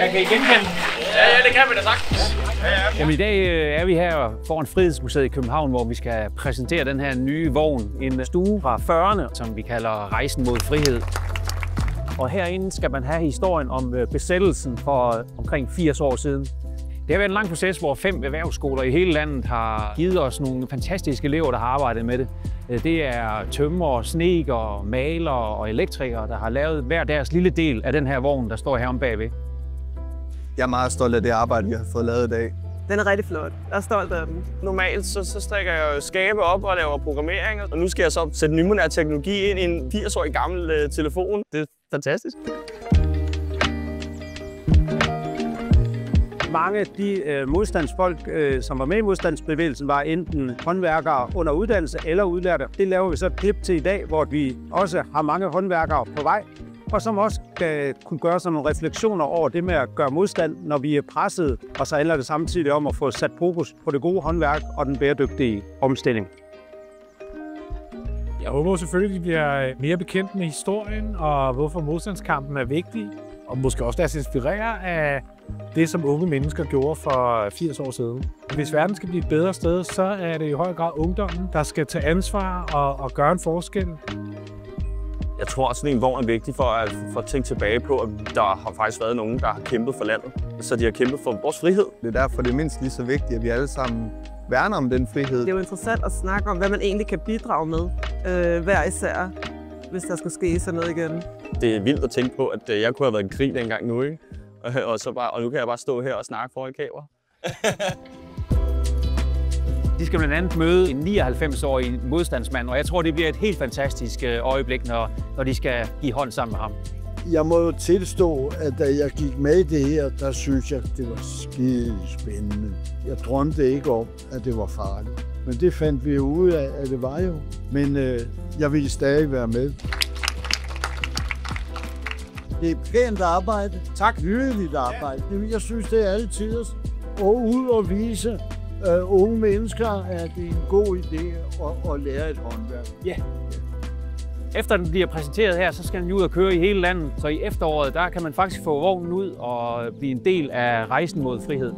Jeg kan I genkende? Ja, det kan vi da sagtens. Jamen, i dag er vi her foran Frihedsmuseet i København, hvor vi skal præsentere den her nye vogn. En stue fra 40'erne, som vi kalder Rejsen mod Frihed. Og herinde skal man have historien om besættelsen for omkring 80 år siden. Det har været en lang proces, hvor 5 erhvervsskoler i hele landet har givet os nogle fantastiske elever, der har arbejdet med det. Det er tømrere, snedkere, malere og elektrikere, der har lavet hver deres lille del af den her vogn, der står her om bagved. Jeg er meget stolt af det arbejde, vi har fået lavet i dag. Den er rigtig flot. Jeg er stolt af den. Normalt så strikker jeg skabe op og laver programmering, og nu skal jeg så sætte nymoderne teknologi ind i en 80-årig gammel telefon. Det er fantastisk. Mange af de modstandsfolk, som var med i modstandsbevægelsen, var enten håndværkere under uddannelse eller udlærte. Det laver vi så et klip til i dag, hvor vi også har mange håndværkere på vej, og som også skal kunne gøre sig nogle refleksioner over det med at gøre modstand, når vi er presset. Og så handler det samtidig om at få sat fokus på det gode håndværk og den bæredygtige omstilling. Jeg håber selvfølgelig, at de bliver mere bekendt med historien og hvorfor modstandskampen er vigtig. Og måske også lade sig inspirere af det, som unge mennesker gjorde for 80 år siden. Hvis verden skal blive et bedre sted, så er det i høj grad ungdommen, der skal tage ansvar og gøre en forskel. Jeg tror, at sådan en vogn er vigtig for at tænke tilbage på, at der har faktisk været nogen, der har kæmpet for landet. Så de har kæmpet for vores frihed. Det er derfor, det er mindst lige så vigtigt, at vi alle sammen værner om den frihed. Det er jo interessant at snakke om, hvad man egentlig kan bidrage med, hver især, hvis der skulle ske sådan noget igen. Det er vildt at tænke på, at jeg kunne have været i krig dengang nu, ikke? Og nu kan jeg bare stå her og snakke foran kamera. De skal blandt andet møde en 99-årig modstandsmand, og jeg tror, det bliver et helt fantastisk øjeblik, når de skal give hånd sammen med ham. Jeg må jo tilstå, at da jeg gik med i det her, der synes jeg, det var skide spændende. Jeg drømte ikke om, at det var farligt. Men det fandt vi jo ud af, at det var jo. Men jeg ville stadig være med. Det er pænt arbejde. Tak. Nydeligt arbejde. Jeg synes, det er altid at ud og vise unge mennesker, at det er en god idé at lære et håndværk. Ja. Efter den bliver præsenteret her, så skal den ud og køre i hele landet. Så i efteråret, der kan man faktisk få vognen ud og blive en del af rejsen mod frihed.